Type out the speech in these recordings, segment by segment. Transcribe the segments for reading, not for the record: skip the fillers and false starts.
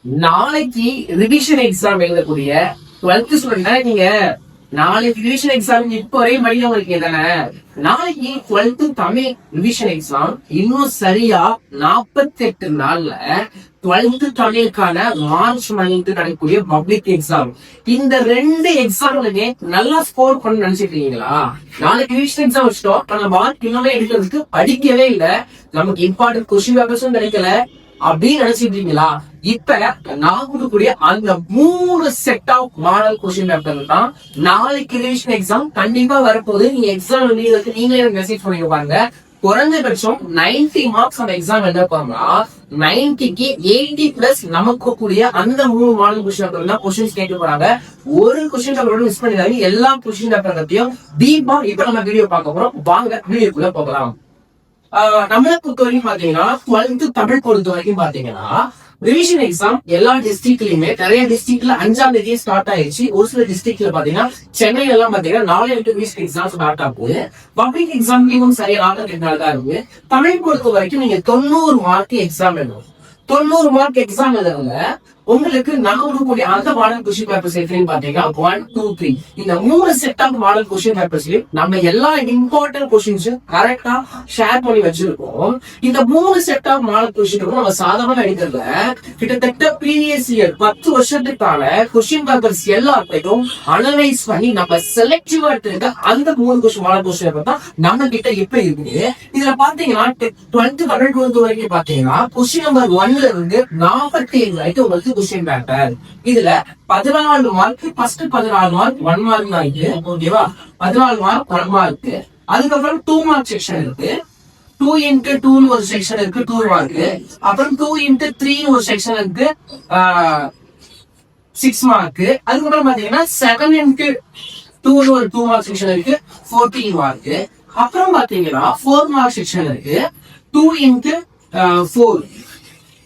நாளைக்கு revision exam எழுதக்கூடிய 12th student நீங்க நாளைக்கு ரிவிஷன் எக்ஸாம் இப்போ ஒரே மணி உங்களுக்கு தானே. நாளைக்கு 12th தமிழ் ரிவிஷன் எக்ஸாம் இன்னும் சரியா 48 நாள்ல 12th தமிழுக்கான மார்ச் மந்த் நடக்கக்கூடிய பப்ளிக் எக்ஸாம். இந்த 2 எக்ஸாம்லுமே நல்லா ஸ்கோர் பண்ண நினைச்சிட்டு இருக்கீங்களா? நாளைக்கு ரிவிஷன் எக்ஸாம் வச்சுட்டோம், ஆனா மார்க் இன்னுமே எடுக்கிறதுக்கு படிக்கவே இல்லை, நமக்கு இம்பார்ட்டன்ட் கொஸ்டின் பேப்பர்ஸும் கிடைக்கல அப்படின்னு நினைச்சிட்டு இருக்கீங்களா? இப்ப நான் கொடுக்கக்கூடிய அந்த 3 set of model question paper தான் நாளைக்கு ரிவிஷன் எக்ஸாம் கண்டிப்பா வரப்போகுது. நீங்க எக்ஸாம் எழுதுறதுக்கு நீங்களே மெசேஜ் பண்ணி பாருங்க. குறைஞ்சபட்சம் 90 மார்க்ஸ் அந்த எக்ஸாம் எழுத போறோம்னா 90க்கு 80+ நமக்கு கூடிய அந்த 3 மாடல் கொஸ்டின் பேப்பர் தான் கொஸ்டின்ஸ் கேட்டு போறாங்க. ஒரு கொஸ்டின் பேப்பரோட மிஸ் பண்ணிடாதீங்க. எல்லா கொஸ்டின் பேப்பர் பத்தியும் டீப்பா இப்ப நம்ம வீடியோ பார்க்க போறோம். வாங்க வீடியோக்குள்ள போகலாம். நம்மளை பொறுத்த வரைக்கும் பாத்தீங்கன்னா 12th தமிழ் பொறுத்த வரைக்கும் பாத்தீங்கன்னா ரிவிஷன் எக்ஸாம் எல்லா டிஸ்ட்ரிக்ட்லயுமே நிறைய டிஸ்ட்ரிக்ட்ல 5ஆம் தேதியே ஸ்டார்ட் ஆயிடுச்சு. ஒரு சில டிஸ்ட்ரிக்ட்ல பாத்தீங்கன்னா சென்னையில எல்லாம் பாத்தீங்கன்னா 4 ரிவிஷன் எக்ஸாம் ஸ்டார்ட் ஆகுது. பப்ளிக் எக்ஸாம் சரியா 4 நாள் தான் இருக்கு. தமிழ் பொறுத்த வரைக்கும் நீங்க 90 மார்க் எக்ஸாம் எழுதணும். 90 மார்க் எக்ஸாம் எழுதுறவங்க உங்களுக்கு நான் கொடுக்கக்கூடிய அந்த மாடல் கொஸ்டின் பேப்பர்ஸ் எப்படின்னு பாத்தீங்கன்னா 1, 2, 3 இந்த 3 செட் ஆஃப் மாடல் கொஸ்டின் பேப்பர்ஸ்லயும் நம்ம எல்லா இம்பார்ட்டன்ட் கொஸ்டின்ஸும் கரெக்டா ஷேர் பண்ணி வச்சிருக்கோம். இந்த 3 செட் ஆஃப் மாடல் கொஸ்டின் நம்ம சாதாரண எடுக்கிறதுல கிட்டத்தட்ட ப்ரீவியஸ் இயர் 10 வருஷத்துக்கான கொஸ்டின் பேப்பர்ஸ் எல்லாத்தையும் அனலைஸ் பண்ணி நம்ம செலக்டிவா எடுத்துருக்க அந்த 3 கொஸ்டின் மாடல் கொஸ்டின் பேப்பர் தான் நம்ம கிட்ட எப்ப இருக்குது. இதுல பாத்தீங்கன்னா 12th தமிழ் பொறுத்த வரைக்கும் பாத்தீங்கன்னா கொஸ்டின் நம்பர் 1ல இருந்து 47 வரைக்கும் உங்களுக்கு கொஸ்டின் பேப்பர். இதுல 14 மார்க் ஃபர்ஸ்ட் 14 மார்க் 1 மார்க் தான் இருக்கு. ஓகேவா? 14 மார்க் 1 மார்க். அதுக்கப்புறம் 2 மார்க் செக்ஷன் இருக்கு. 2 into 2 ஒரு செக்ஷன் இருக்கு 2 மார்க். அப்புறம் 2 into 3 ஒரு செக்ஷன் இருக்கு 6 மார்க். அதுக்கப்புறம் பாத்தீங்கன்னா 7 into 2 ஒரு 2 மார்க் செக்ஷன் இருக்கு 14 மார்க். அப்புறம் பாத்தீங்கன்னா 4 மார்க் செக்ஷன் இருக்கு 2 into 4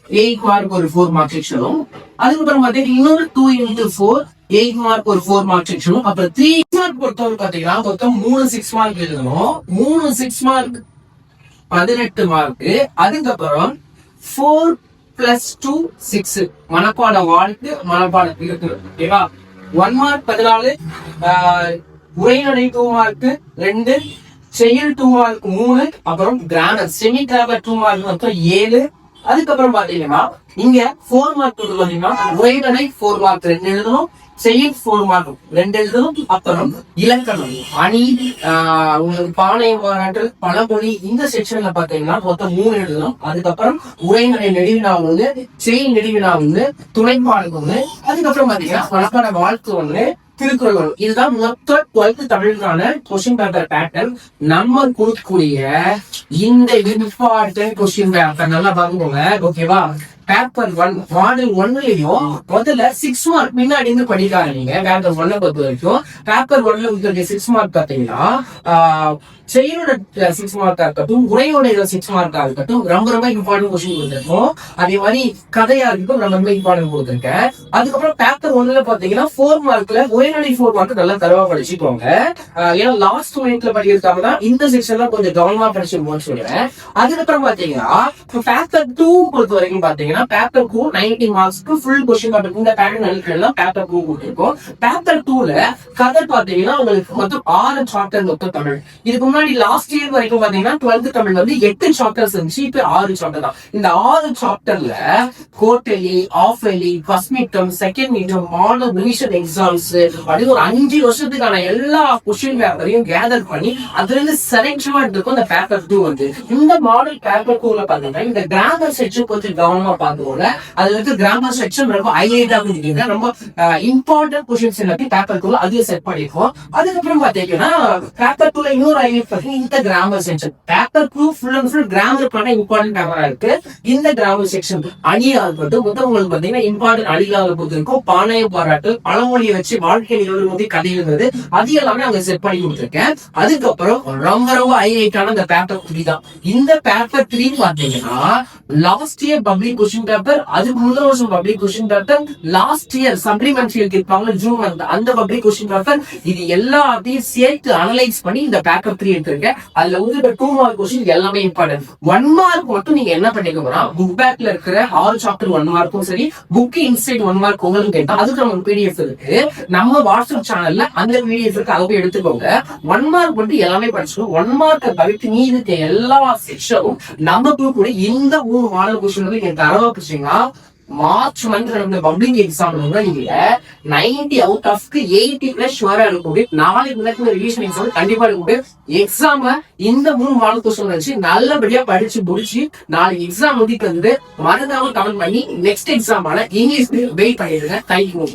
8 மார்க் ஒரு 4 மார்க் செக்ஷனும். அதுக்கப்புறம் பாத்தீங்கன்னா இன்னொரு 2 into 4 8 மார்க் ஒரு 4 மார்க் செக்ஷனும். அப்புறம் 3 மார்க் பொறுத்தவரை பாத்தீங்கன்னா மொத்தம் 3 6 மார்க் எழுதணும். 3 6 மார்க் 18 மார்க். அதுக்கப்புறம் 4 + 2 6 மனப்பாட வாழ்க்கை மனப்பாட இருக்கு. ஓகேவா? 1 மார்க் 14, உரைநடை 2 மார்க் 2, செயல் 2 மார்க் 3, அப்புறம் கிராமர் செமி கிராமர் 2 மார்க் மொத்தம் 7. அதுக்கப்புறம் பாத்தீங்கன்னா இங்க 4 மார்க் பாத்தீங்கன்னா உரைநடை 4 மார்க் 2 எழுதணும், செயல் 4 மார்க் 2 எழுதணும். அப்புறம் இலக்கணம் அணி உங்களுக்கு பானை பாராட்டல் பழமொழி இந்த செக்ஷன்ல பாத்தீங்கன்னா மொத்தம் 3 எழுதணும். அதுக்கப்புறம் உரைநடை நெடுவினா 1, செயல் நெடுவினா 1, துணைப்பாடு 1. அதுக்கப்புறம் பாத்தீங்கன்னா மனப்பாட வாழ்த்து 1, திருக்குறள். இதுதான் மொத்த 12th தமிழுக்கான கொஸ்டின் பேப்பர் பேட்டர்ன். நம்ம கொடுக்கக்கூடிய இந்த இம்பார்ட்டன்ட் கொஸ்டின் பேப்பர் நல்லா பாருங்க. ஓகேவா? பேப்பர் 1 மாடல் 1லயும் முதல்ல 6 மார்க் முன்னாடி இருந்து படிக்காங்க. நீங்க பேப்பர் 1 பொறுத்த வரைக்கும் பேப்பர் 1ல உங்களுக்கு 6 மார்க் பாத்தீங்கன்னா செயலோட 6 மார்க்கா இருக்கட்டும், உரையோட 6 மார்க்கா இருக்கட்டும், ரொம்ப ரொம்ப இம்பார்ட்டன்ட் கொஸ்டின் கொடுத்துருக்கோம். அதே மாதிரி கதையா இருக்கட்டும் ரொம்ப ரொம்ப இம்பார்ட்டன்ட் கொடுத்துருக்கேன். அதுக்கப்புறம் பேப்பர் 1ல பாத்தீங்கன்னா 4 மார்க்ல உரைநடை 4 மார்க் நல்லா தரவா படிச்சுக்கோங்க. ஏன்னா லாஸ்ட் மினிட்ல படிக்கிறதுக்காக தான் இந்த செக்ஷன்ல கொஞ்சம் கவனமா படிச்சுக்கோன்னு சொல்றேன். அதுக்கப்புறம் பாத்தீங்கன்னா பேப்பர் 2 பொறுத்த வரைக்கும் பாத்தீங்கன்னா பேப்பர் 2 90 மார்க்ஸ்க்கு ஃபுல் கொஸ்டின் பேப்பர் இந்த பேட்டர்ன் எழுதுறதுலாம் பேப்பர் 2 கொடுத்திருக்கோம். பேப்பர் 2ல கதை பாத்தீங்கன்னா உங்களுக்கு மொத்தம் 6 சாப்டர் மொத்தம் தமிழ். இதுக்கு முன்னாடி லாஸ்ட் இயர் வரைக்கும் பாத்தீங்கன்னா 12th தமிழ் வந்து 8 சாப்டர்ஸ் இருந்துச்சு. இப்ப 6 சாப்டர் தான். இந்த 6 சாப்டர்ல quarterly, half yearly, first mid term, second mid term, model revision exams அப்படி ஒரு 5 வருஷத்துக்கான எல்லா கொஸ்டின் பேப்பரையும் கேதர் பண்ணி அதுல இருந்து செலக்ஷனா எடுத்துக்கும் இந்த பேப்பர் 2 வந்து. இந்த மாடல் பேப்பர் 2ல பாத்தீங்கன்னா இந்த கிராமர் செக்ஷன் கொஞ்சம் கவனமா பாத்துக்கோங்க. அதுல இருக்கு கிராமர் செக்ஷன் ரொம்ப ஹைலைட்டா இருக்கீங்க. ரொம்ப இம்பார்ட்டன்ட் கொஸ்டின்ஸ் எல்லாத்தையும் பேப்பர் 2ல அதையும் செட் பண்ணிருக்கோம். அதுக்கப்புறம் பாத்தீங்கன்னா பேப்பர் 2ல இன்னொரு ஹைலைட் பாத்தீங்கன்னா இந்த grammar section. Paper 2 full and full grammar பண்ண இம்பார்ட்டன்ட் பேப்பரா இருக்கு. இந்த கிராமர் செக்ஷன் அணியா இருக்கட்டும் மொத்தம் உங்களுக்கு பாத்தீங்கன்னா இம்பார்ட்டன்ட் அணிலாக பொறுத்து இருக்கும். பானைய பாராட்டு பழமொழியை வச்சு வாழ்க்கை நிகழ்வு கதை எழுதுறது அது எல்லாமே அங்க செட் பண்ணி கொடுத்துருக்கேன். அதுக்கப்புறம் ரொம்ப ரொம்ப ஹைலைட்டான இந்த பேப்பர் 3 தான். இந்த பேப்பர் 3 பாத்தீங்கன்னா last year public question paper, அதுக்கு முந்தின வருஷம் public question paper, last year supplementary இருப்பாங்க ஜூன் அந்த பப்ளிக் கொஸ்டின் பேப்பர், இது எல்லாத்தையும் சேர்த்து அனலைஸ் பண்ணி இந்த பேப்பர் 3 பிடிஎஃப் இருக்கு. அதுல வந்து இப்ப 2 மார்க் கொஸ்டின் எல்லாமே இம்பார்ட்டன்ட். 1 மார்க் மட்டும் நீங்க என்ன பண்ணிக்கோங்கன்னா புக் பேக்ல இருக்கிற ஆல் சாப்டர் 1 மார்க்கும் சரி, புக் இன்சைட் 1 மார்க் உங்களுக்கு கேட்டா அதுக்கு நம்ம பிடிஎஃப் இருக்கு. நம்ம வாட்ஸ்அப் சேனல்ல அந்த பிடிஎஃப் இருக்கு, அதை போய் எடுத்துக்கோங்க. 1 மார்க் மட்டும் எல்லாமே படிச்சுக்கோங்க. 1 மார்க் தவிர்த்து நீ எல்லா செக்ஷனும் நம்ம கூட இந்த 3 மாடல் கொஸ்டின் வந்து நீங்க தரவா பிடிச்சீங்கன்னா மார்ச் மந்த் நடந்த பப்ளிக் எக்ஸாம் நீங்க 90 அவுட் ஆஃப்க்கு 80+ ஷுவரா இருக்கும். நாளைக்கு நடக்கிற ரிவிஷன் எக்ஸாம் கண்டிப்பா இருக்கும். எக்ஸாம இந்த 3 மாடல் கொஸ்டின் வச்சு நல்லபடியா படிச்சு முடிச்சு நாளைக்கு எக்ஸாம் முடிக்க வந்து மறக்காம கமெண்ட் பண்ணி நெக்ஸ்ட் எக்ஸாமான இங்கிலீஷ்க்கு வெயிட் பண்ணிடுங்க. தேங்க்யூ.